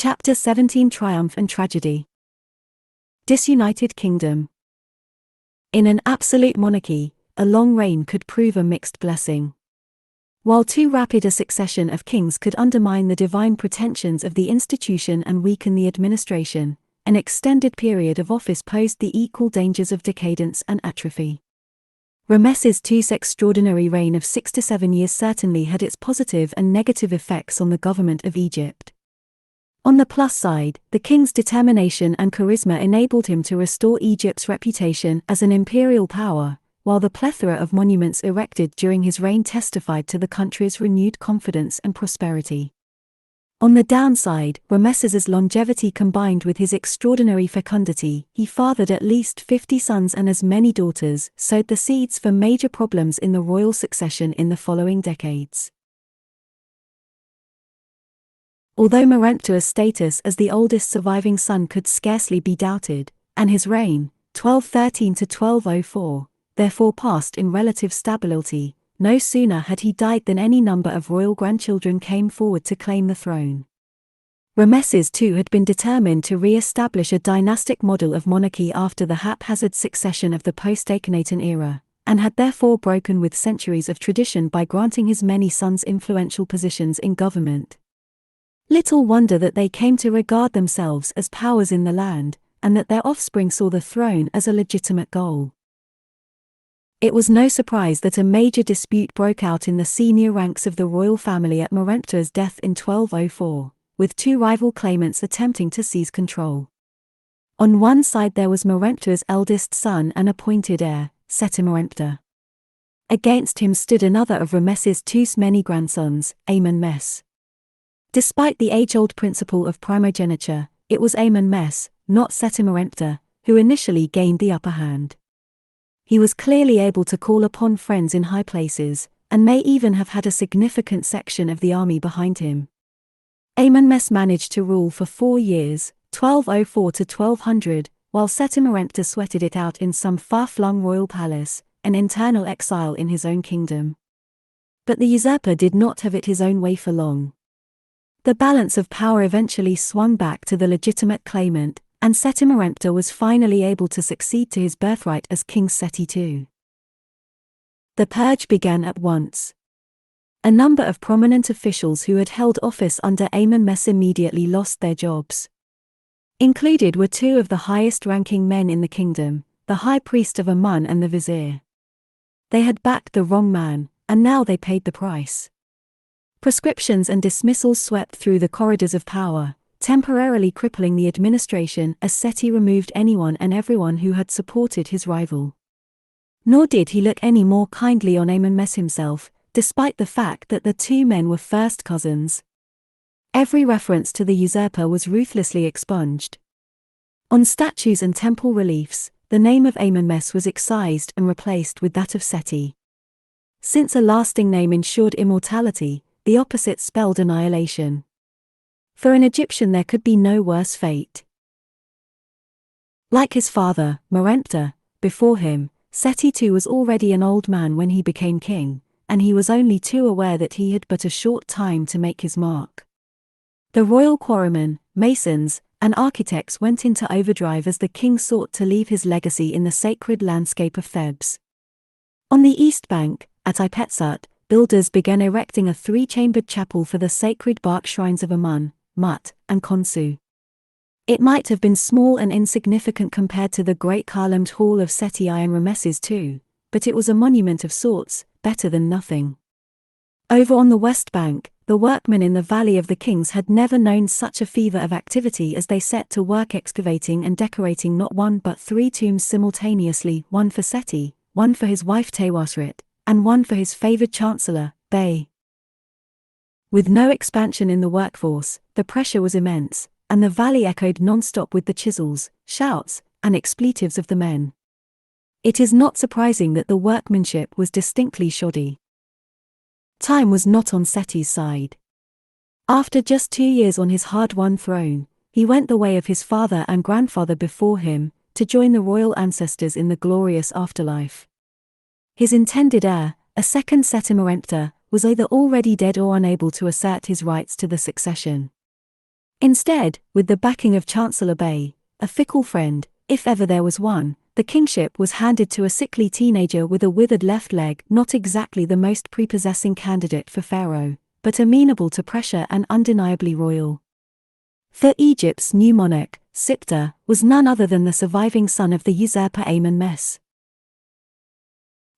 Chapter 17 Triumph and Tragedy. Disunited Kingdom. In an absolute monarchy, a long reign could prove a mixed blessing. While too rapid a succession of kings could undermine the divine pretensions of the institution and weaken the administration, an extended period of office posed the equal dangers of decadence and atrophy. Ramesses II's extraordinary reign of 6 to 7 years certainly had its positive and negative effects on the government of Egypt. On the plus side, the king's determination and charisma enabled him to restore Egypt's reputation as an imperial power, while the plethora of monuments erected during his reign testified to the country's renewed confidence and prosperity. On the downside, Ramesses's longevity combined with his extraordinary fecundity, he fathered at least 50 sons and as many daughters, sowed the seeds for major problems in the royal succession in the following decades. Although Merenptah's status as the oldest surviving son could scarcely be doubted, and his reign, 1213 to 1204, therefore passed in relative stability, no sooner had he died than any number of royal grandchildren came forward to claim the throne. Ramesses II had been determined to re-establish a dynastic model of monarchy after the haphazard succession of the post-Akhenaten era, and had therefore broken with centuries of tradition by granting his many sons influential positions in government. Little wonder that they came to regard themselves as powers in the land, and that their offspring saw the throne as a legitimate goal. It was no surprise that a major dispute broke out in the senior ranks of the royal family at Merenptah's death in 1204, with two rival claimants attempting to seize control. On one side there was Merenptah's eldest son and appointed heir, Seth. Against him stood another of Ramesses II's many grandsons, Amenmes. Despite the age-old principle of primogeniture, it was Amenmes, not Seth, who initially gained the upper hand. He was clearly able to call upon friends in high places, and may even have had a significant section of the army behind him. Amenmes managed to rule for 4 years, 1204 to 1200, while Seth sweated it out in some far-flung royal palace, an internal exile in his own kingdom. But the usurper did not have it his own way for long. The balance of power eventually swung back to the legitimate claimant, and Seth was finally able to succeed to his birthright as King Seti II. The purge began at once. A number of prominent officials who had held office under Amenmes immediately lost their jobs. Included were 2 of the highest-ranking men in the kingdom, the high priest of Amun and the vizier. They had backed the wrong man, and now they paid the price. Proscriptions and dismissals swept through the corridors of power, temporarily crippling the administration as Seti removed anyone and everyone who had supported his rival. Nor did he look any more kindly on Amenmes himself, despite the fact that the 2 men were first cousins. Every reference to the usurper was ruthlessly expunged. On statues and temple reliefs, the name of Amenmes was excised and replaced with that of Seti. Since a lasting name ensured immortality, the opposite spelled annihilation. For an Egyptian there could be no worse fate. Like his father, Merenptah, before him, Seti II was already an old man when he became king, and he was only too aware that he had but a short time to make his mark. The royal quarrymen, masons, and architects went into overdrive as the king sought to leave his legacy in the sacred landscape of Thebes. On the east bank, at Ipetsut, builders began erecting a 3-chambered chapel for the sacred bark shrines of Amun, Mut, and Khonsu. It might have been small and insignificant compared to the great columned hall of Seti I and Ramesses II, but it was a monument of sorts, better than nothing. Over on the west bank, the workmen in the Valley of the Kings had never known such a fever of activity as they set to work excavating and decorating not 1 but 3 tombs simultaneously, one for Seti, one for his wife Tewasrit, and one for his favored chancellor, Bey. With no expansion in the workforce, the pressure was immense, and the valley echoed non-stop with the chisels, shouts, and expletives of the men. It is not surprising that the workmanship was distinctly shoddy. Time was not on Seti's side. After just 2 years on his hard-won throne, he went the way of his father and grandfather before him, to join the royal ancestors in the glorious afterlife. His intended heir, a second Seti Merenptah, was either already dead or unable to assert his rights to the succession. Instead, with the backing of Chancellor Bey, a fickle friend, if ever there was one, the kingship was handed to a sickly teenager with a withered left leg, not exactly the most prepossessing candidate for pharaoh, but amenable to pressure and undeniably royal. For Egypt's new monarch, Siptah, was none other than the surviving son of the usurper Amenmess.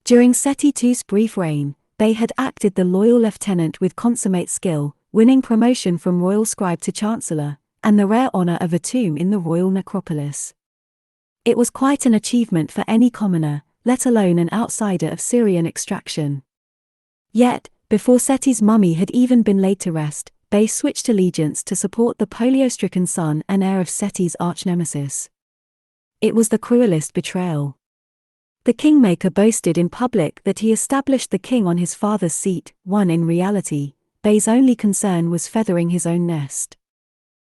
During Seti II's brief reign, Bey had acted the loyal lieutenant with consummate skill, winning promotion from royal scribe to chancellor, and the rare honor of a tomb in the royal necropolis. It was quite an achievement for any commoner, let alone an outsider of Syrian extraction. Yet, before Seti's mummy had even been laid to rest, Bey switched allegiance to support the polio-stricken son and heir of Seti's arch-nemesis. It was the cruelest betrayal. The kingmaker boasted in public that he established the king on his father's seat, when in reality, Bey's only concern was feathering his own nest.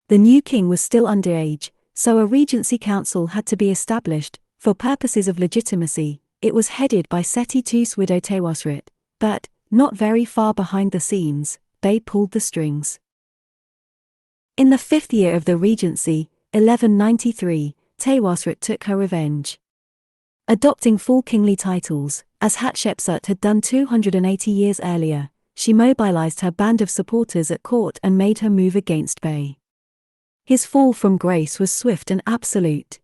The new king was still underage, so a regency council had to be established. For purposes of legitimacy, it was headed by Seti II's widow Tewasret, but, not very far behind the scenes, Bey pulled the strings. In the 5th year of the regency, 1193, Tewasret took her revenge. Adopting full kingly titles, as Hatshepsut had done 280 years earlier, she mobilized her band of supporters at court and made her move against Bey. His fall from grace was swift and absolute.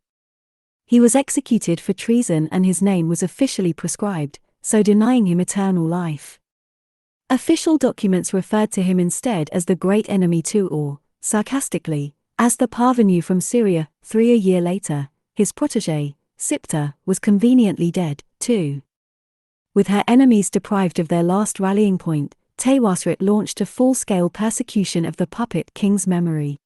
He was executed for treason and his name was officially proscribed, so denying him eternal life. Official documents referred to him instead as the great enemy to, or, sarcastically, as the parvenu from Syria. 3 years later, his protégé, Siptah, was conveniently dead, too. With her enemies deprived of their last rallying point, Tewasret launched a full-scale persecution of the puppet king's memory.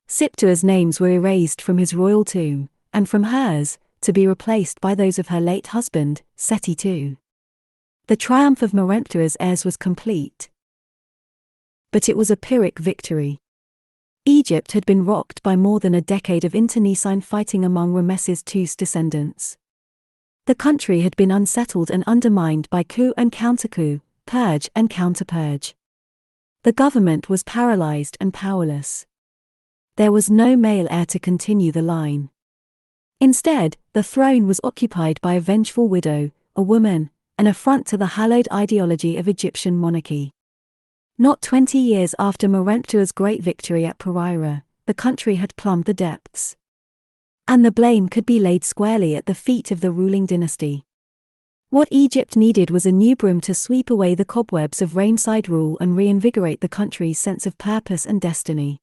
Siptah's names were erased from his royal tomb, and from hers, to be replaced by those of her late husband, Seti II. The triumph of Merenptah's heirs was complete. But it was a Pyrrhic victory. Egypt had been rocked by more than a decade of internecine fighting among Ramesses II's descendants. The country had been unsettled and undermined by coup and counter-coup, purge and counter-purge. The government was paralyzed and powerless. There was no male heir to continue the line. Instead, the throne was occupied by a vengeful widow, a woman, an affront to the hallowed ideology of Egyptian monarchy. Not 20 years after Merenptah's great victory at Pereira, the country had plumbed the depths. And the blame could be laid squarely at the feet of the ruling dynasty. What Egypt needed was a new broom to sweep away the cobwebs of Ramesside rule and reinvigorate the country's sense of purpose and destiny.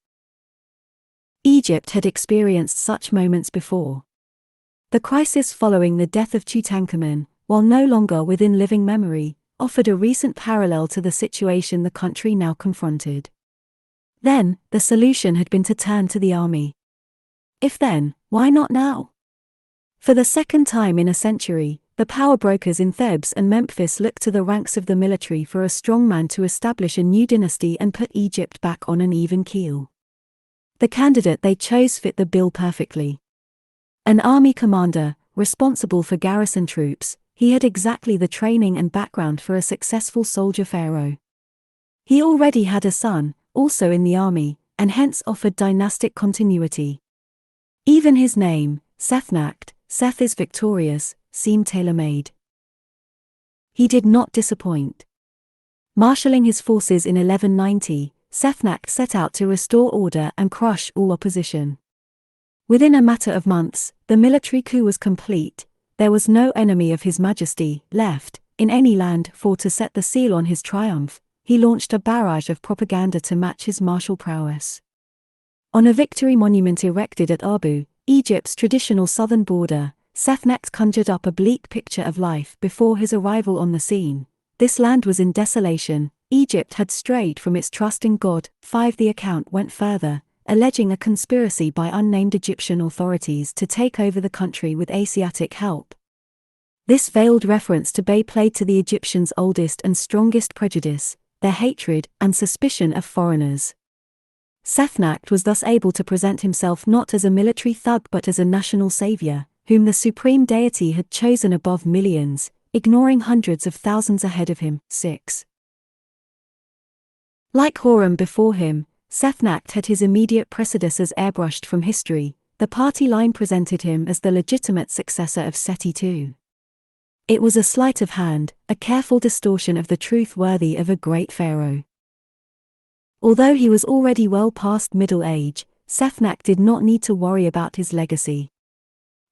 Egypt had experienced such moments before. The crisis following the death of Tutankhamun, while no longer within living memory, offered a recent parallel to the situation the country now confronted. Then, the solution had been to turn to the army. If then, why not now? For the second time in a century, the power brokers in Thebes and Memphis looked to the ranks of the military for a strong man to establish a new dynasty and put Egypt back on an even keel. The candidate they chose fit the bill perfectly. An army commander, responsible for garrison troops, he had exactly the training and background for a successful soldier pharaoh. He already had a son, also in the army, and hence offered dynastic continuity. Even his name, Sethnacht, Seth is victorious, seemed tailor-made. He did not disappoint. Marshalling his forces in 1190, Sethnacht set out to restore order and crush all opposition. Within a matter of months, the military coup was complete. There was no enemy of His Majesty left in any land, for to set the seal on his triumph, he launched a barrage of propaganda to match his martial prowess. On a victory monument erected at Abu, Egypt's traditional southern border, Sethnacht conjured up a bleak picture of life before his arrival on the scene. This land was in desolation. Egypt had strayed from its trust in God. 5. The account went further, alleging a conspiracy by unnamed Egyptian authorities to take over the country with Asiatic help. This veiled reference to Bey played to the Egyptians' oldest and strongest prejudice, their hatred and suspicion of foreigners. Sethnacht was thus able to present himself not as a military thug but as a national savior, whom the supreme deity had chosen above millions, ignoring hundreds of thousands ahead of him. 6. Like Horam before him, Seth had his immediate predecessors airbrushed from history. The party line presented him as the legitimate successor of Seti II. It was a sleight of hand, a careful distortion of the truth worthy of a great pharaoh. Although he was already well past middle age, Seth did not need to worry about his legacy.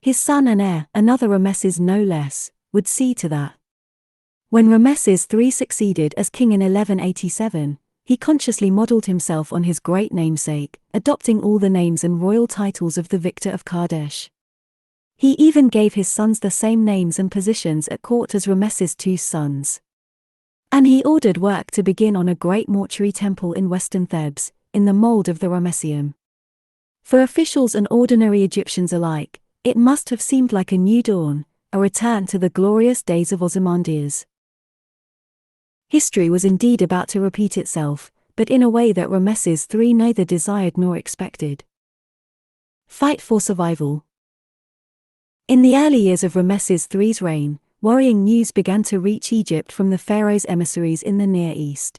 His son and heir, another Ramesses no less, would see to that. When Ramesses III succeeded as king in 1187, he consciously modeled himself on his great namesake, adopting all the names and royal titles of the victor of Kadesh. He even gave his sons the same names and positions at court as Ramesses II's sons. And he ordered work to begin on a great mortuary temple in western Thebes, in the mold of the Ramesseum. For officials and ordinary Egyptians alike, it must have seemed like a new dawn, a return to the glorious days of Ozymandias. History was indeed about to repeat itself, but in a way that Ramesses III neither desired nor expected. Fight for survival. In the early years of Ramesses III's reign, worrying news began to reach Egypt from the pharaoh's emissaries in the Near East.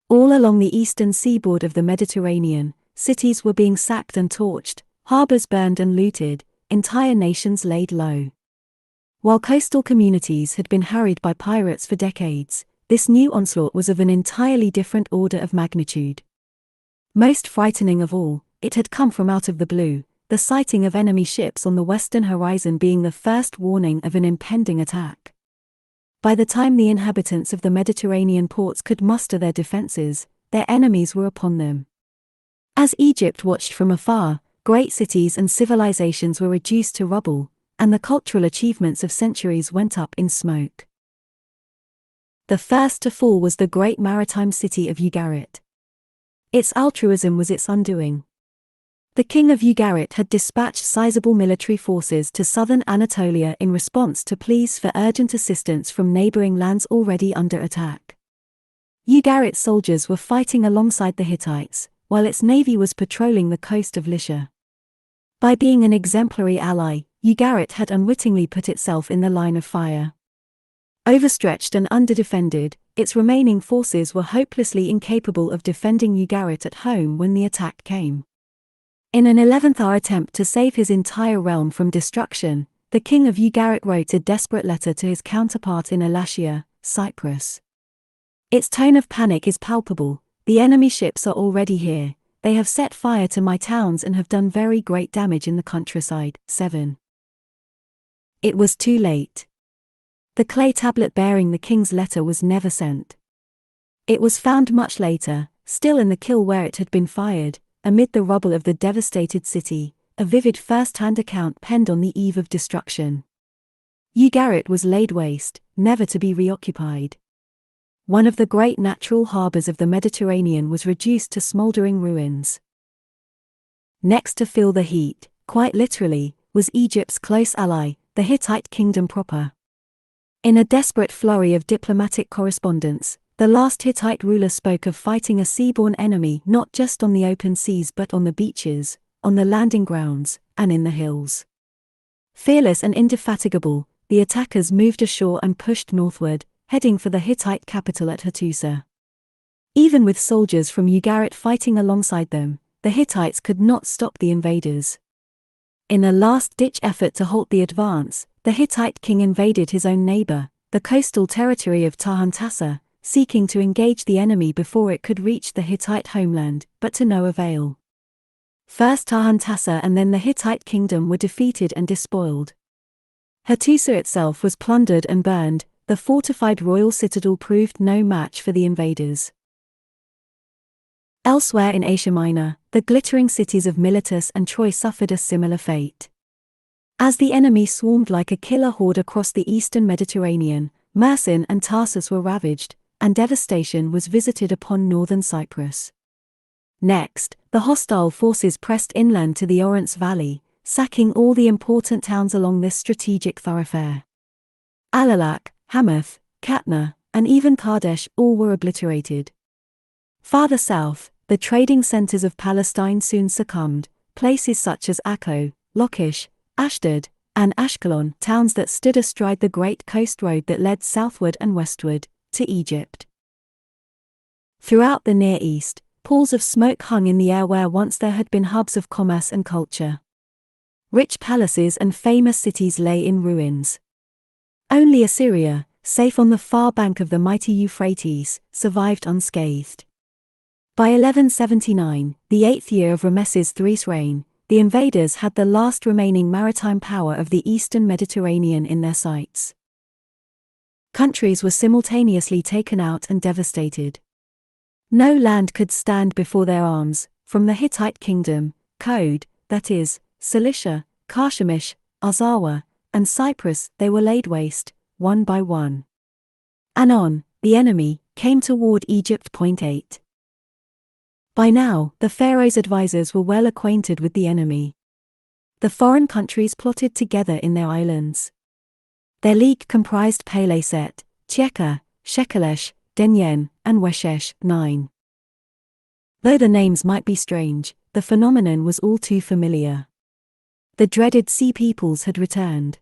All along the eastern seaboard of the Mediterranean, cities were being sacked and torched, harbors burned and looted, entire nations laid low. While coastal communities had been harried by pirates for decades, this new onslaught was of an entirely different order of magnitude. Most frightening of all, it had come from out of the blue, the sighting of enemy ships on the western horizon being the first warning of an impending attack. By the time the inhabitants of the Mediterranean ports could muster their defenses, their enemies were upon them. As Egypt watched from afar, great cities and civilizations were reduced to rubble, and the cultural achievements of centuries went up in smoke. The first to fall was the great maritime city of Ugarit. Its altruism was its undoing. The king of Ugarit had dispatched sizable military forces to southern Anatolia in response to pleas for urgent assistance from neighboring lands already under attack. Ugarit's soldiers were fighting alongside the Hittites, while its navy was patrolling the coast of Lycia. By being an exemplary ally, Ugarit had unwittingly put itself in the line of fire. Overstretched and underdefended, its remaining forces were hopelessly incapable of defending Ugarit at home when the attack came. In an 11th-hour attempt to save his entire realm from destruction, the king of Ugarit wrote a desperate letter to his counterpart in Elachia, Cyprus. Its tone of panic is palpable. The enemy ships are already here, they have set fire to my towns and have done very great damage in the countryside. 7. It was too late. The clay tablet bearing the king's letter was never sent. It was found much later, still in the kiln where it had been fired, amid the rubble of the devastated city, a vivid first-hand account penned on the eve of destruction. Ugarit was laid waste, never to be reoccupied. One of the great natural harbors of the Mediterranean was reduced to smoldering ruins. Next to feel the heat, quite literally, was Egypt's close ally, the Hittite kingdom proper. In a desperate flurry of diplomatic correspondence, the last Hittite ruler spoke of fighting a seaborne enemy not just on the open seas but on the beaches, on the landing grounds, and in the hills. Fearless and indefatigable, the attackers moved ashore and pushed northward, heading for the Hittite capital at Hattusa. Even with soldiers from Ugarit fighting alongside them, the Hittites could not stop the invaders. In a last-ditch effort to halt the advance, the Hittite king invaded his own neighbor, the coastal territory of Tahantassa, seeking to engage the enemy before it could reach the Hittite homeland, but to no avail. First Tahantassa and then the Hittite kingdom were defeated and despoiled. Hattusa itself was plundered and burned. The fortified royal citadel proved no match for the invaders. Elsewhere in Asia Minor, the glittering cities of Miletus and Troy suffered a similar fate. As the enemy swarmed like a killer horde across the eastern Mediterranean, Mersin and Tarsus were ravaged, and devastation was visited upon northern Cyprus. Next, the hostile forces pressed inland to the Orontes Valley, sacking all the important towns along this strategic thoroughfare. Alalak, Hamath, Katna, and even Kadesh all were obliterated. Farther south, the trading centers of Palestine soon succumbed, places such as Akko, Lachish, Ashdod, and Ashkelon, towns that stood astride the great coast road that led southward and westward, to Egypt. Throughout the Near East, Palls of smoke hung in the air where once there had been hubs of commerce and culture. Rich palaces and famous cities lay in ruins. Only Assyria, safe on the far bank of the mighty Euphrates, survived unscathed. By 1179, the 8th year of Ramesses III's reign, the invaders had the last remaining maritime power of the eastern Mediterranean in their sights. Countries were simultaneously taken out and devastated. No land could stand before their arms, from the Hittite kingdom, Code, that is, Cilicia, Carchemish, Arzawa, and Cyprus. They were laid waste, one by one. Anon, the enemy, came toward Egypt. 8. By now, the pharaoh's advisors were well acquainted with the enemy. The foreign countries plotted together in their islands. Their league comprised Peleset, Tcheka, Shekelesh, Denyen, and Weshesh. 9. Though the names might be strange, the phenomenon was all too familiar. The dreaded Sea Peoples had returned.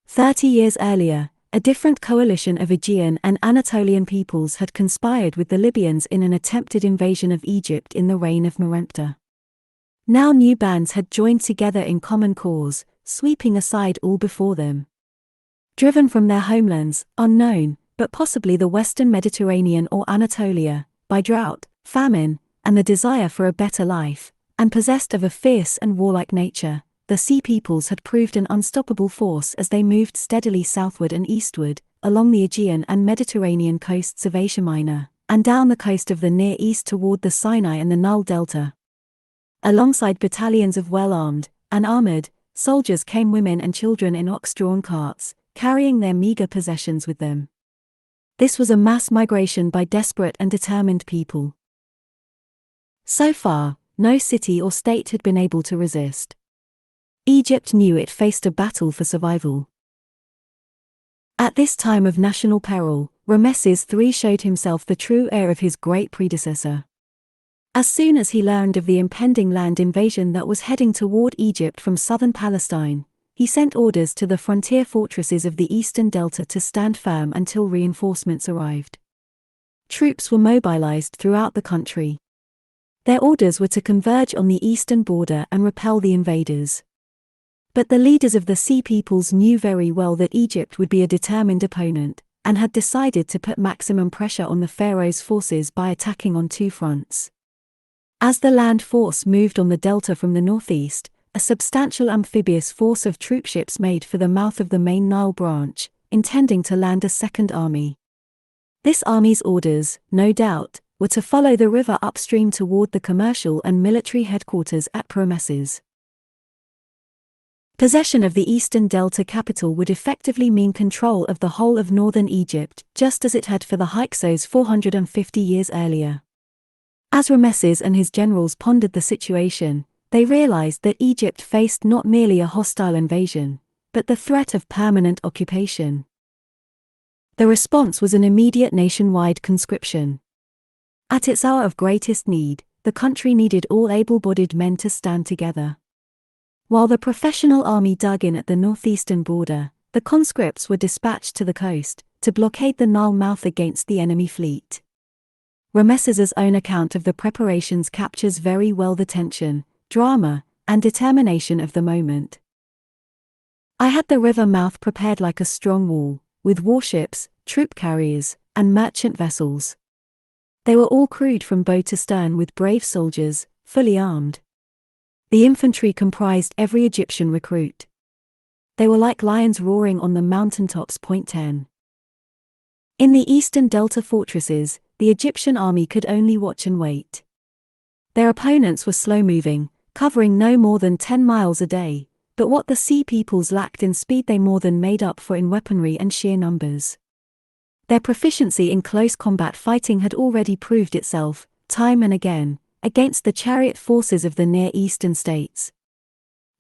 30 years earlier, a different coalition of Aegean and Anatolian peoples had conspired with the Libyans in an attempted invasion of Egypt in the reign of Meremptah. Now new bands had joined together in common cause, sweeping aside all before them. Driven from their homelands, unknown, but possibly the western Mediterranean or Anatolia, by drought, famine, and the desire for a better life, and possessed of a fierce and warlike nature, the Sea Peoples had proved an unstoppable force as they moved steadily southward and eastward, along the Aegean and Mediterranean coasts of Asia Minor, and down the coast of the Near East toward the Sinai and the Nile Delta. Alongside battalions of well-armed, and armored, soldiers came women and children in ox-drawn carts, carrying their meager possessions with them. This was a mass migration by desperate and determined people. So far, no city or state had been able to resist. Egypt knew it faced a battle for survival. At this time of national peril, Ramesses III showed himself the true heir of his great predecessor. As soon as he learned of the impending land invasion that was heading toward Egypt from southern Palestine, he sent orders to the frontier fortresses of the eastern delta to stand firm until reinforcements arrived. Troops were mobilized throughout the country. Their orders were to converge on the eastern border and repel the invaders. But the leaders of the Sea Peoples knew very well that Egypt would be a determined opponent, and had decided to put maximum pressure on the pharaoh's forces by attacking on two fronts. As the land force moved on the delta from the northeast, a substantial amphibious force of troopships made for the mouth of the main Nile branch, intending to land a second army. This army's orders, no doubt, were to follow the river upstream toward the commercial and military headquarters at Ramesses. Possession of the eastern delta capital would effectively mean control of the whole of northern Egypt, just as it had for the Hyksos 450 years earlier. As Ramesses and his generals pondered the situation, they realized that Egypt faced not merely a hostile invasion, but the threat of permanent occupation. The response was an immediate nationwide conscription. At its hour of greatest need, the country needed all able-bodied men to stand together. While the professional army dug in at the northeastern border, the conscripts were dispatched to the coast, to blockade the Nile mouth against the enemy fleet. Ramesses's own account of the preparations captures very well the tension, drama, and determination of the moment. "I had the river mouth prepared like a strong wall, with warships, troop carriers, and merchant vessels. They were all crewed from bow to stern with brave soldiers, fully armed. The infantry comprised every Egyptian recruit. They were like lions roaring on the mountaintops. 10. In the eastern delta fortresses, the Egyptian army could only watch and wait. Their opponents were slow-moving, covering no more than 10 miles a day, but what the Sea Peoples lacked in speed they more than made up for in weaponry and sheer numbers. Their proficiency in close combat fighting had already proved itself, time and again, against the chariot forces of the Near Eastern states.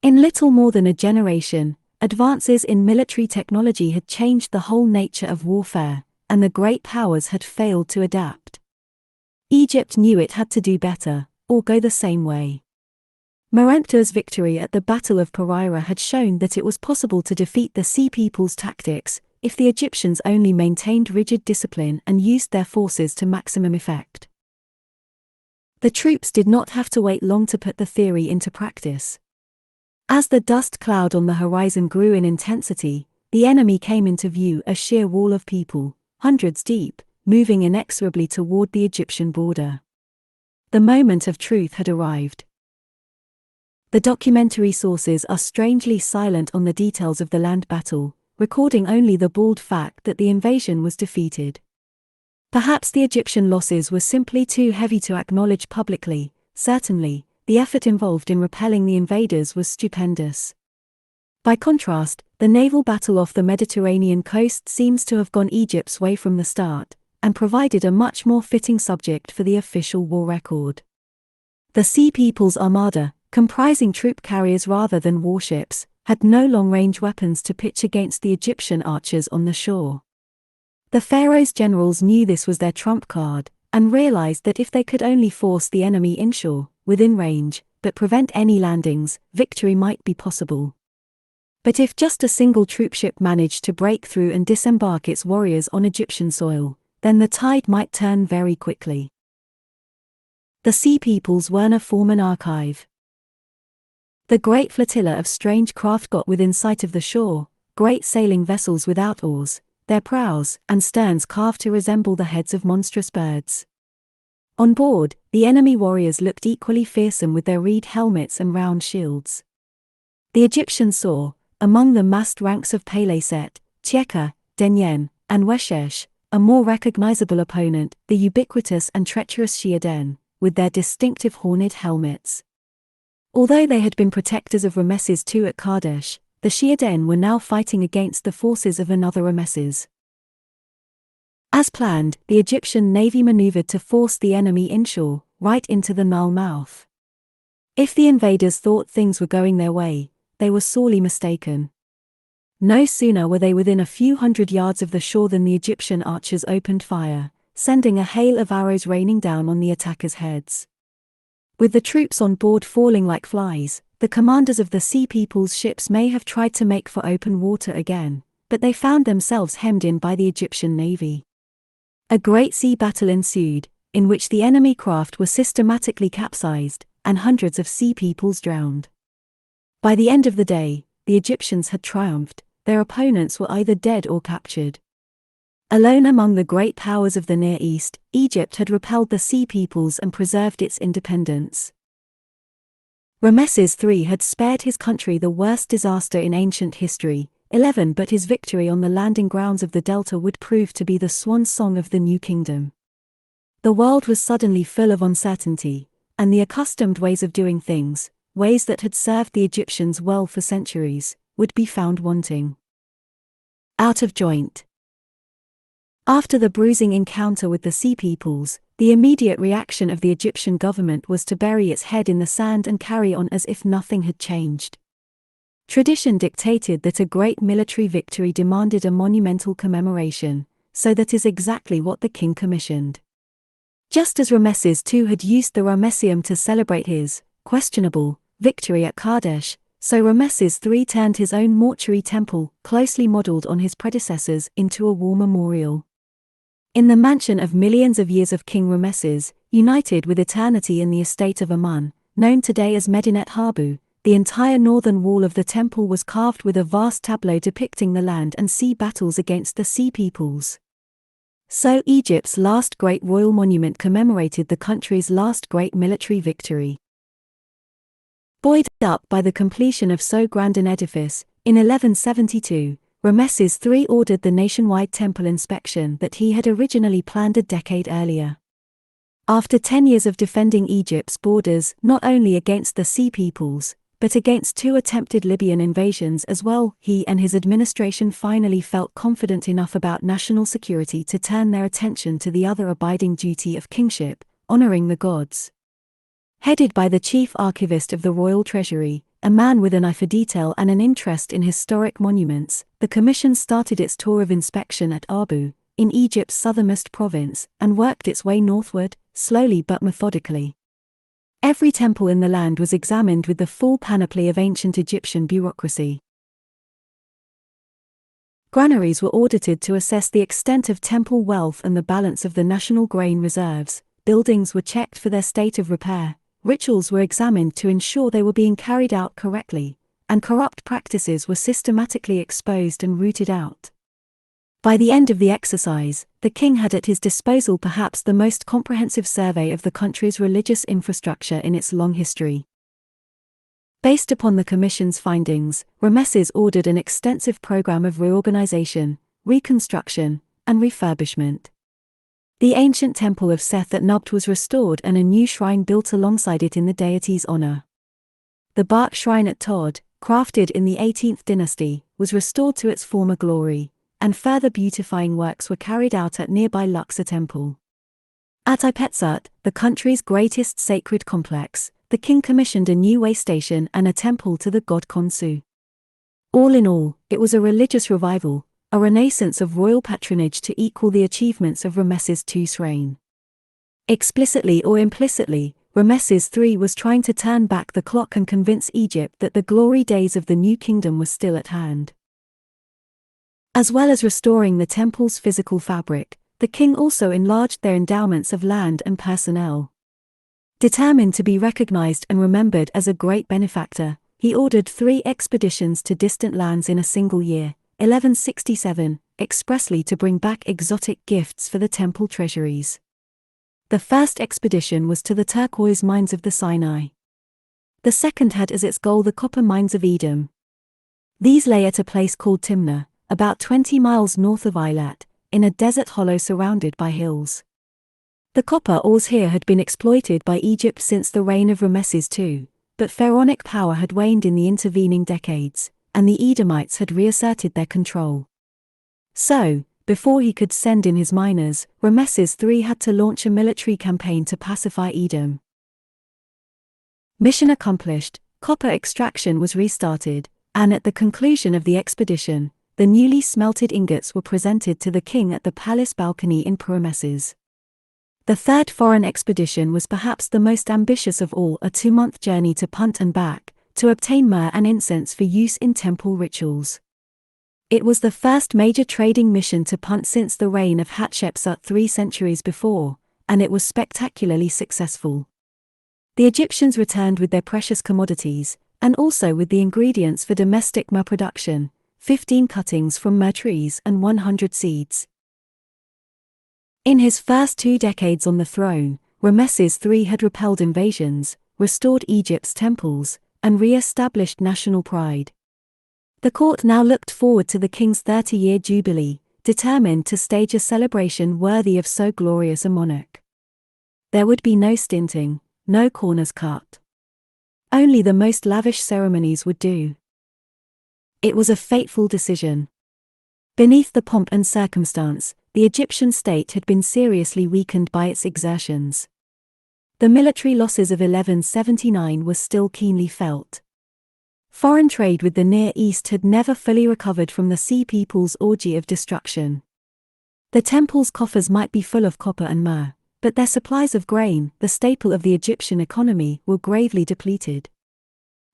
In little more than a generation, advances in military technology had changed the whole nature of warfare, and the great powers had failed to adapt. Egypt knew it had to do better, or go the same way. Meremptah's victory at the Battle of Peraira had shown that it was possible to defeat the Sea Peoples' tactics, if the Egyptians only maintained rigid discipline and used their forces to maximum effect. The troops did not have to wait long to put the theory into practice. As the dust cloud on the horizon grew in intensity, the enemy came into view, a sheer wall of people, hundreds deep, moving inexorably toward the Egyptian border. The moment of truth had arrived. The documentary sources are strangely silent on the details of the land battle, recording only the bald fact that the invasion was defeated. Perhaps the Egyptian losses were simply too heavy to acknowledge publicly. Certainly, the effort involved in repelling the invaders was stupendous. By contrast, the naval battle off the Mediterranean coast seems to have gone Egypt's way from the start, and provided a much more fitting subject for the official war record. The Sea People's Armada, comprising troop carriers rather than warships, had no long-range weapons to pitch against the Egyptian archers on the shore. The Pharaoh's generals knew this was their trump card, and realized that if they could only force the enemy inshore, within range, but prevent any landings, victory might be possible. But if just a single troopship managed to break through and disembark its warriors on Egyptian soil, then the tide might turn very quickly. The Sea People's Werner Foreman Archive. The great flotilla of strange craft got within sight of the shore, great sailing vessels without oars, their prows and sterns carved to resemble the heads of monstrous birds. On board, the enemy warriors looked equally fearsome with their reed helmets and round shields. The Egyptians saw, among the massed ranks of Peleset, Tcheka, Denyen, and Weshesh, a more recognizable opponent, the ubiquitous and treacherous Shiaden, with their distinctive horned helmets. Although they had been protectors of Ramesses II at Kadesh, the Shiaden were now fighting against the forces of another Ramesses. As planned, the Egyptian navy maneuvered to force the enemy inshore, right into the Nile mouth. If the invaders thought things were going their way, they were sorely mistaken. No sooner were they within a few hundred yards of the shore than the Egyptian archers opened fire, sending a hail of arrows raining down on the attackers' heads. With the troops on board falling like flies, the commanders of the Sea People's ships may have tried to make for open water again, but they found themselves hemmed in by the Egyptian navy. A great sea battle ensued, in which the enemy craft were systematically capsized, and hundreds of Sea Peoples drowned. By the end of the day, the Egyptians had triumphed, their opponents were either dead or captured. Alone among the great powers of the Near East, Egypt had repelled the Sea Peoples and preserved its independence. Ramesses III had spared his country the worst disaster in ancient history, but his victory on the landing grounds of the Delta would prove to be the swan song of the new kingdom. The world was suddenly full of uncertainty, and the accustomed ways of doing things, ways that had served the Egyptians well for centuries, would be found wanting. Out of joint. After the bruising encounter with the Sea Peoples, the immediate reaction of the Egyptian government was to bury its head in the sand and carry on as if nothing had changed. Tradition dictated that a great military victory demanded a monumental commemoration, so that is exactly what the king commissioned. Just as Ramesses II had used the Ramesseum to celebrate his, questionable, victory at Kadesh, so Ramesses III turned his own mortuary temple, closely modeled on his predecessors, into a war memorial. In the mansion of millions of years of King Ramesses, united with eternity in the estate of Amun, known today as Medinet Habu, the entire northern wall of the temple was carved with a vast tableau depicting the land and sea battles against the Sea Peoples. So Egypt's last great royal monument commemorated the country's last great military victory. Buoyed up by the completion of so grand an edifice, in 1172, Ramesses III ordered the nationwide temple inspection that he had originally planned a decade earlier. After 10 years of defending Egypt's borders not only against the Sea Peoples, but against 2 attempted Libyan invasions as well, he and his administration finally felt confident enough about national security to turn their attention to the other abiding duty of kingship, honoring the gods. Headed by the chief archivist of the royal treasury, a man with an eye for detail and an interest in historic monuments, the commission started its tour of inspection at Abu, in Egypt's southernmost province, and worked its way northward, slowly but methodically. Every temple in the land was examined with the full panoply of ancient Egyptian bureaucracy. Granaries were audited to assess the extent of temple wealth and the balance of the national grain reserves. buildings were checked for their state of repair, rituals were examined to ensure they were being carried out correctly, and corrupt practices were systematically exposed and rooted out. By the end of the exercise, the king had at his disposal perhaps the most comprehensive survey of the country's religious infrastructure in its long history. Based upon the commission's findings, Rameses ordered an extensive program of reorganization, reconstruction, and refurbishment. The ancient temple of Seth at Nubt was restored and a new shrine built alongside it in the deity's honor. The bark shrine at Todd, crafted in the 18th dynasty, was restored to its former glory, and further beautifying works were carried out at nearby Luxor Temple. At Ipetsut, the country's greatest sacred complex, the king commissioned a new way station and a temple to the god Khonsu. All in all, it was a religious revival, a renaissance of royal patronage to equal the achievements of Rameses II's reign. Explicitly or implicitly, Rameses III was trying to turn back the clock and convince Egypt that the glory days of the new kingdom were still at hand. As well as restoring the temple's physical fabric, the king also enlarged their endowments of land and personnel. Determined to be recognized and remembered as a great benefactor, he ordered 3 expeditions to distant lands in a single year, 1167, expressly to bring back exotic gifts for the temple treasuries. The first expedition was to the turquoise mines of the Sinai. The second had as its goal the copper mines of Edom. These lay at a place called Timnah, about 20 miles north of Eilat, in a desert hollow surrounded by hills. The copper ores here had been exploited by Egypt since the reign of Rameses II, but pharaonic power had waned in the intervening decades, and the Edomites had reasserted their control. So, before he could send in his miners, Rameses III had to launch a military campaign to pacify Edom. Mission accomplished, copper extraction was restarted, and at the conclusion of the expedition, the newly smelted ingots were presented to the king at the palace balcony in Rameses. The third foreign expedition was perhaps the most ambitious of all, a 2-month journey to Punt and back, to obtain myrrh and incense for use in temple rituals. It was the first major trading mission to Punt since the reign of Hatshepsut 3 centuries before, and it was spectacularly successful. The Egyptians returned with their precious commodities, and also with the ingredients for domestic myrrh production, 15 cuttings from myrrh trees and 100 seeds. In his first 2 decades on the throne, Rameses III had repelled invasions, restored Egypt's temples, and re-established national pride. The court now looked forward to the king's 30-year jubilee, determined to stage a celebration worthy of so glorious a monarch. There would be no stinting, no corners cut. Only the most lavish ceremonies would do. It was a fateful decision. Beneath the pomp and circumstance, the Egyptian state had been seriously weakened by its exertions. The military losses of 1179 were still keenly felt. Foreign trade with the Near East had never fully recovered from the Sea People's orgy of destruction. The temple's coffers might be full of copper and myrrh, but their supplies of grain, the staple of the Egyptian economy, were gravely depleted.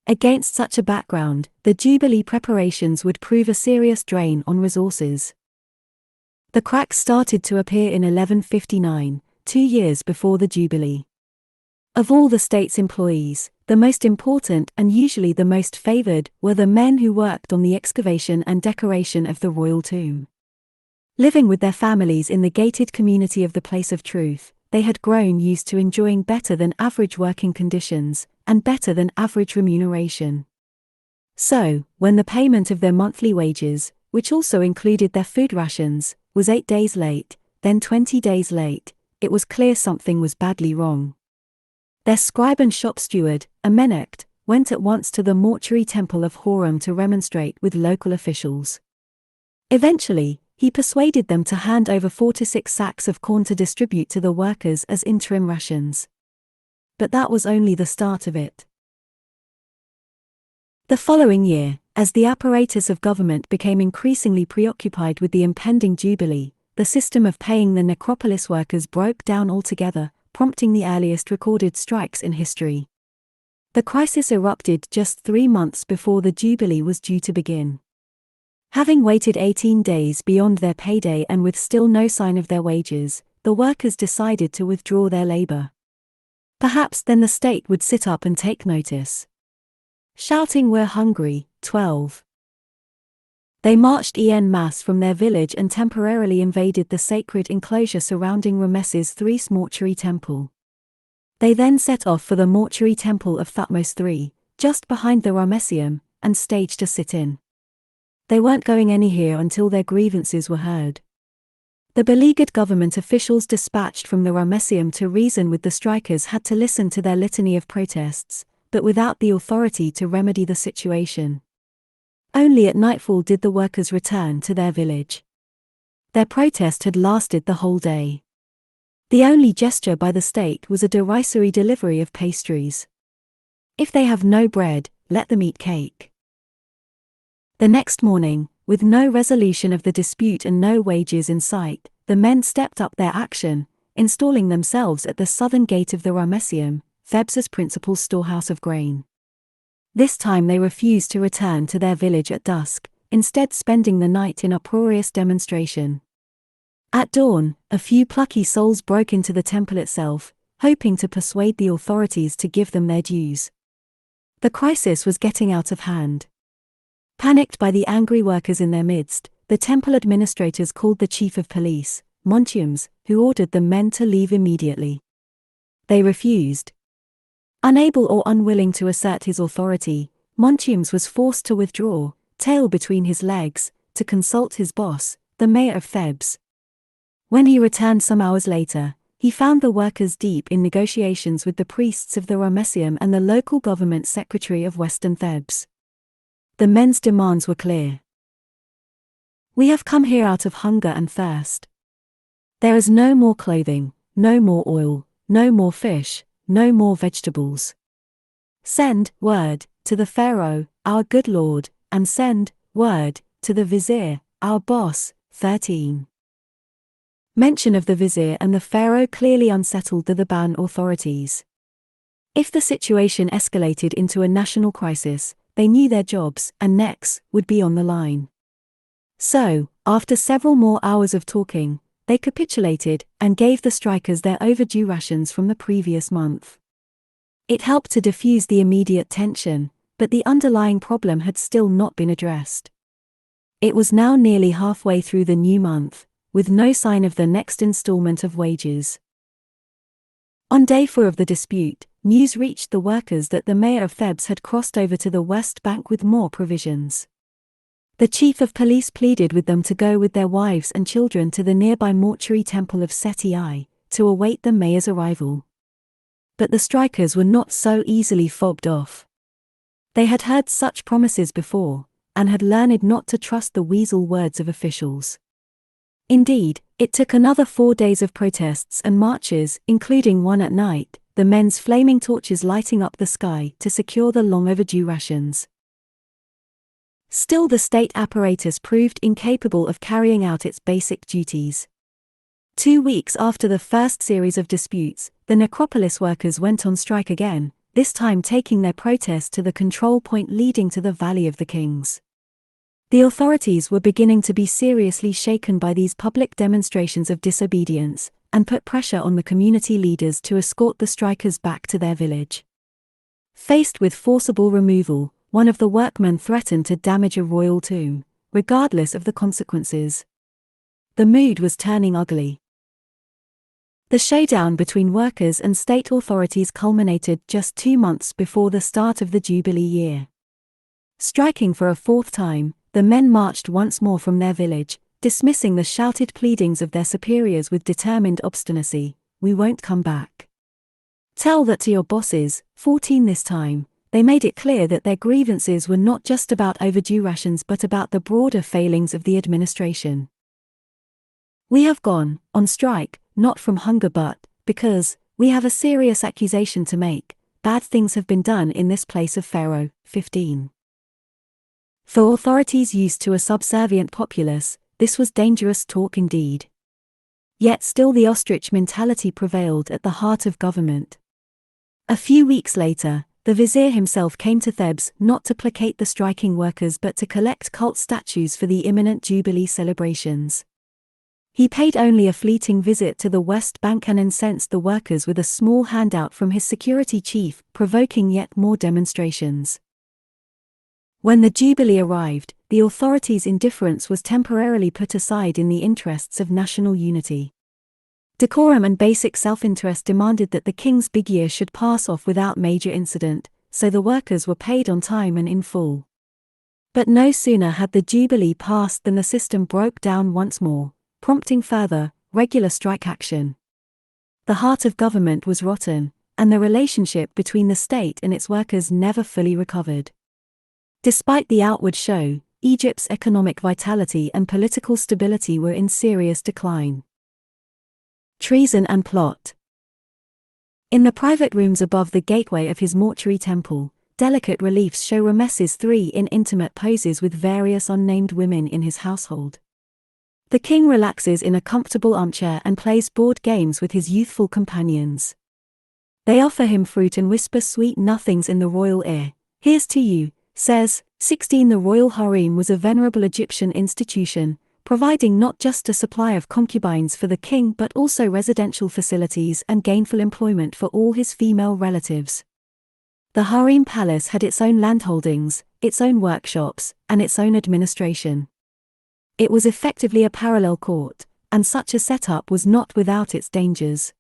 Against such a background, the Jubilee preparations would prove a serious drain on resources. The cracks started to appear in 1159, 2 years before the Jubilee. Of all the state's employees, the most important and usually the most favored were the men who worked on the excavation and decoration of the royal tomb. Living with their families in the gated community of the Place of Truth, they had grown used to enjoying better than average working conditions, and better than average remuneration. So, when the payment of their monthly wages, which also included their food rations, was 8 days late, then 20 days late, it was clear something was badly wrong. Their scribe and shop steward, Amenecht, went at once to the mortuary temple of Horem to remonstrate with local officials. Eventually, he persuaded them to hand over 4 to 6 sacks of corn to distribute to the workers as interim rations. But that was only the start of it. The following year, as the apparatus of government became increasingly preoccupied with the impending Jubilee, the system of paying the necropolis workers broke down altogether, prompting the earliest recorded strikes in history. The crisis erupted just 3 months before the Jubilee was due to begin. Having waited 18 days beyond their payday and with still no sign of their wages, the workers decided to withdraw their labor. Perhaps then the state would sit up and take notice. Shouting, "We're hungry." 12. They marched en masse from their village and temporarily invaded the sacred enclosure surrounding Ramesses III's mortuary temple. They then set off for the mortuary temple of Thutmose III, just behind the Ramesseum, and staged a sit-in. They weren't going anywhere until their grievances were heard. The beleaguered government officials dispatched from the Ramesseum to reason with the strikers had to listen to their litany of protests, but without the authority to remedy the situation. Only at nightfall did the workers return to their village. Their protest had lasted the whole day. The only gesture by the state was a derisory delivery of pastries. If they have no bread, let them eat cake. The next morning, with no resolution of the dispute and no wages in sight, the men stepped up their action, installing themselves at the southern gate of the Ramesseum, Thebes's principal storehouse of grain. This time they refused to return to their village at dusk, instead spending the night in uproarious demonstration. At dawn, a few plucky souls broke into the temple itself, hoping to persuade the authorities to give them their dues. The crisis was getting out of hand. Panicked by the angry workers in their midst, the temple administrators called the chief of police, Montiums, who ordered the men to leave immediately. They refused. Unable or unwilling to assert his authority, Montiums was forced to withdraw, tail between his legs, to consult his boss, the mayor of Thebes. When he returned some hours later, he found the workers deep in negotiations with the priests of the Ramesseum and the local government secretary of Western Thebes. The men's demands were clear. "We have come here out of hunger and thirst. There is no more clothing, no more oil, no more fish, no more vegetables. Send word to the Pharaoh, our good lord, and send word to the vizier, our boss." 13. Mention of the vizier and the Pharaoh clearly unsettled the Theban authorities. If the situation escalated into a national crisis, they knew their jobs and necks would be on the line. So, after several more hours of talking, they capitulated and gave the strikers their overdue rations from the previous month. It helped to diffuse the immediate tension, but the underlying problem had still not been addressed. It was now nearly halfway through the new month, with no sign of the next installment of wages. On day 4 of the dispute, news reached the workers that the mayor of Thebes had crossed over to the West Bank with more provisions. The chief of police pleaded with them to go with their wives and children to the nearby mortuary temple of Seti to await the mayor's arrival. But the strikers were not so easily fobbed off. They had heard such promises before, and had learned not to trust the weasel words of officials. Indeed, it took another 4 days of protests and marches, including one at night, the men's flaming torches lighting up the sky to secure the long overdue rations. Still, the state apparatus proved incapable of carrying out its basic duties. 2 weeks after the first series of disputes, the necropolis workers went on strike again, this time taking their protest to the control point leading to the Valley of the Kings. The authorities were beginning to be seriously shaken by these public demonstrations of disobedience, and put pressure on the community leaders to escort the strikers back to their village. Faced with forcible removal, one of the workmen threatened to damage a royal tomb, regardless of the consequences. The mood was turning ugly. The showdown between workers and state authorities culminated just 2 months before the start of the Jubilee year. Striking for a 4th time, the men marched once more from their village, dismissing the shouted pleadings of their superiors with determined obstinacy. "We won't come back. Tell that to your bosses." 14 This time, they made it clear that their grievances were not just about overdue rations but about the broader failings of the administration. "We have gone on strike, not from hunger but because we have a serious accusation to make. Bad things have been done in this place of Pharaoh." 15. For authorities used to a subservient populace, this was dangerous talk indeed. Yet still the ostrich mentality prevailed at the heart of government. A few weeks later, the vizier himself came to Thebes not to placate the striking workers but to collect cult statues for the imminent Jubilee celebrations. He paid only a fleeting visit to the West Bank and incensed the workers with a small handout from his security chief, provoking yet more demonstrations. When the Jubilee arrived, the authorities' indifference was temporarily put aside in the interests of national unity. Decorum and basic self-interest demanded that the king's big year should pass off without major incident, so the workers were paid on time and in full. But no sooner had the Jubilee passed than the system broke down once more, prompting further, regular strike action. The heart of government was rotten, and the relationship between the state and its workers never fully recovered. Despite the outward show, Egypt's economic vitality and political stability were in serious decline. Treason and Plot. In the private rooms above the gateway of his mortuary temple, delicate reliefs show Ramesses III in intimate poses with various unnamed women in his household. The king relaxes in a comfortable armchair and plays board games with his youthful companions. They offer him fruit and whisper sweet nothings in the royal ear. "Here's to you," says 16. The royal harem was a venerable Egyptian institution, providing not just a supply of concubines for the king but also residential facilities and gainful employment for all his female relatives. The harem palace had its own landholdings, its own workshops, and its own administration. It was effectively a parallel court, and such a setup was not without its dangers.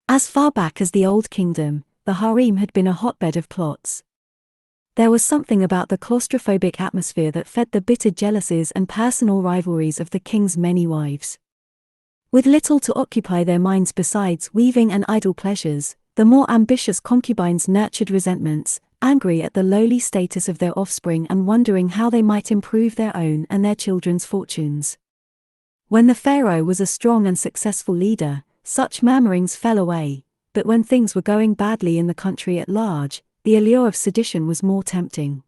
As far back as the Old Kingdom, the harem had been a hotbed of plots. There was something about the claustrophobic atmosphere that fed the bitter jealousies and personal rivalries of the king's many wives. With little to occupy their minds besides weaving and idle pleasures, the more ambitious concubines nurtured resentments, angry at the lowly status of their offspring and wondering how they might improve their own and their children's fortunes. When the pharaoh was a strong and successful leader, such murmurings fell away, but when things were going badly in the country at large, the allure of sedition was more tempting.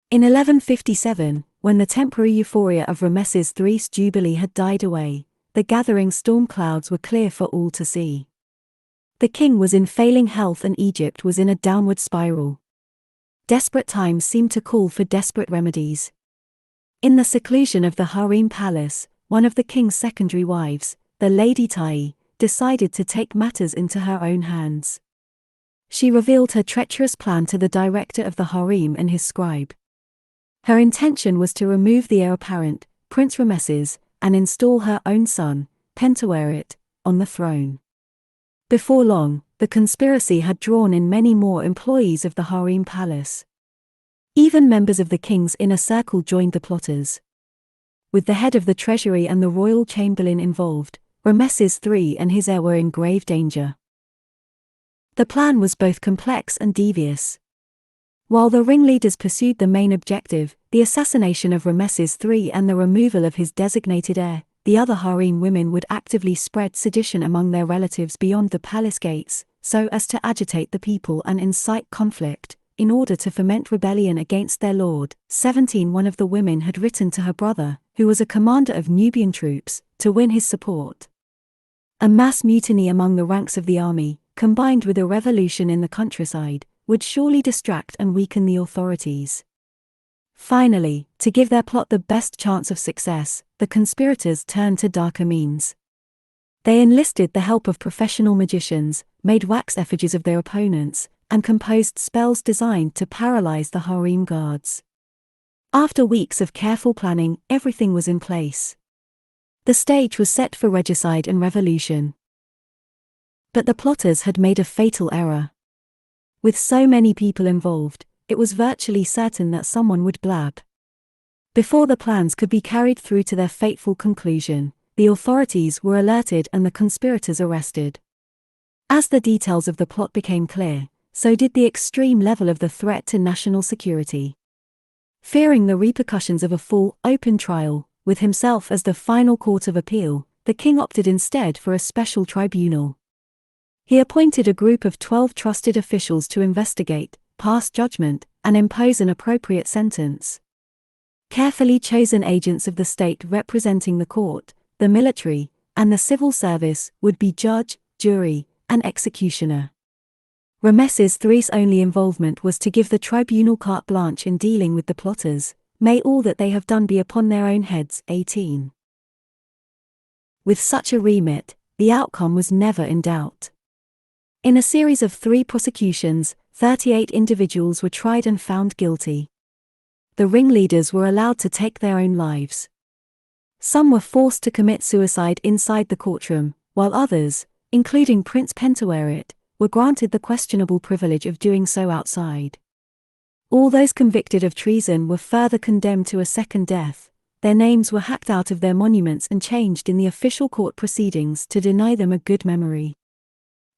In 1157, when the temporary euphoria of Ramesses III's jubilee had died away, the gathering storm clouds were clear for all to see. The king was in failing health and Egypt was in a downward spiral. Desperate times seemed to call for desperate remedies. In the seclusion of the harem palace, one of the king's secondary wives, the Lady Tai, decided to take matters into her own hands. She revealed her treacherous plan to the director of the harem and his scribe. Her intention was to remove the heir apparent, Prince Ramesses, and install her own son, Pentaweret, on the throne. Before long, the conspiracy had drawn in many more employees of the harem palace. Even members of the king's inner circle joined the plotters. With the head of the treasury and the royal chamberlain involved, Ramesses III and his heir were in grave danger. The plan was both complex and devious. While the ringleaders pursued the main objective, the assassination of Ramesses III and the removal of his designated heir, the other harem women would actively spread sedition among their relatives beyond the palace gates, so as to agitate the people and incite conflict, in order to foment rebellion against their lord. 17. One of the women had written to her brother, who was a commander of Nubian troops, to win his support. A mass mutiny among the ranks of the army, combined with a revolution in the countryside, would surely distract and weaken the authorities. Finally, to give their plot the best chance of success, the conspirators turned to darker means. They enlisted the help of professional magicians, made wax effigies of their opponents, and composed spells designed to paralyze the harem guards. After weeks of careful planning, everything was in place. The stage was set for regicide and revolution. But the plotters had made a fatal error. With so many people involved, it was virtually certain that someone would blab. Before the plans could be carried through to their fateful conclusion, the authorities were alerted and the conspirators arrested. As the details of the plot became clear, so did the extreme level of the threat to national security. Fearing the repercussions of a full, open trial, with himself as the final court of appeal, the king opted instead for a special tribunal. He appointed a group of 12 trusted officials to investigate, pass judgment, and impose an appropriate sentence. Carefully chosen agents of the state representing the court, the military, and the civil service would be judge, jury, and executioner. Ramesses III's only involvement was to give the tribunal carte blanche in dealing with the plotters. May all that they have done be upon their own heads. 18. With such a remit, the outcome was never in doubt. In a series of 3 prosecutions, 38 individuals were tried and found guilty. The ringleaders were allowed to take their own lives. Some were forced to commit suicide inside the courtroom, while others, including Prince Pentaweret, were granted the questionable privilege of doing so outside. All those convicted of treason were further condemned to a second death. Their names were hacked out of their monuments and changed in the official court proceedings to deny them a good memory.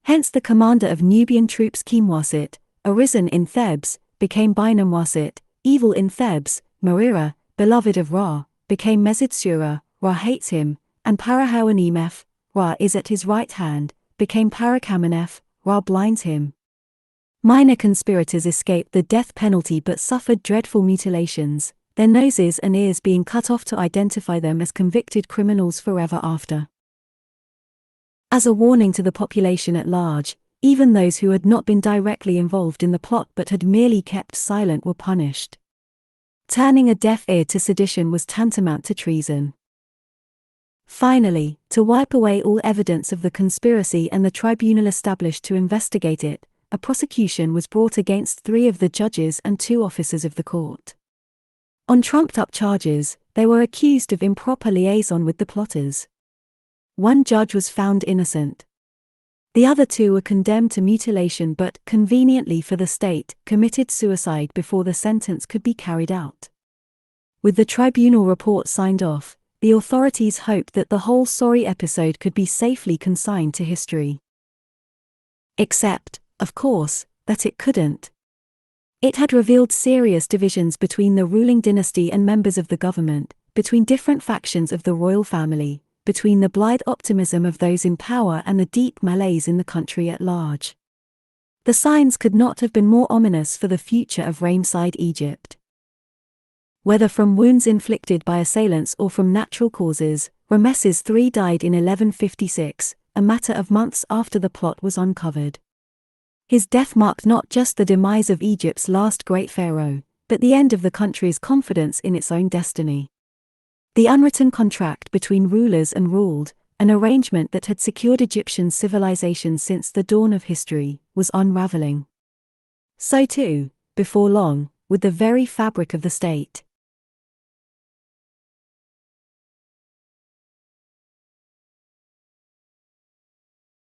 Hence the commander of Nubian troops Kimwasit, arisen in Thebes, became Binamwasit, evil in Thebes, Marira, beloved of Ra, became Mesitsura, Ra hates him, and Parahawanimef, Ra is at his right hand, became Parakamenef, Ra blinds him. Minor conspirators escaped the death penalty but suffered dreadful mutilations, their noses and ears being cut off to identify them as convicted criminals forever after. As a warning to the population at large, even those who had not been directly involved in the plot but had merely kept silent were punished. Turning a deaf ear to sedition was tantamount to treason. Finally, to wipe away all evidence of the conspiracy and the tribunal established to investigate it, a prosecution was brought against 3 of the judges and 2 officers of the court. On trumped-up charges, they were accused of improper liaison with the plotters. 1 judge was found innocent. The other 2 were condemned to mutilation but, conveniently for the state, committed suicide before the sentence could be carried out. With the tribunal report signed off, the authorities hoped that the whole sorry episode could be safely consigned to history. Except, of course, that it couldn't. It had revealed serious divisions between the ruling dynasty and members of the government, between different factions of the royal family, between the blithe optimism of those in power and the deep malaise in the country at large. The signs could not have been more ominous for the future of Ramesside Egypt. Whether from wounds inflicted by assailants or from natural causes, Ramesses III died in 1156, a matter of months after the plot was uncovered. His death marked not just the demise of Egypt's last great pharaoh, but the end of the country's confidence in its own destiny. The unwritten contract between rulers and ruled, an arrangement that had secured Egyptian civilization since the dawn of history, was unraveling. So too, before long, with the very fabric of the state.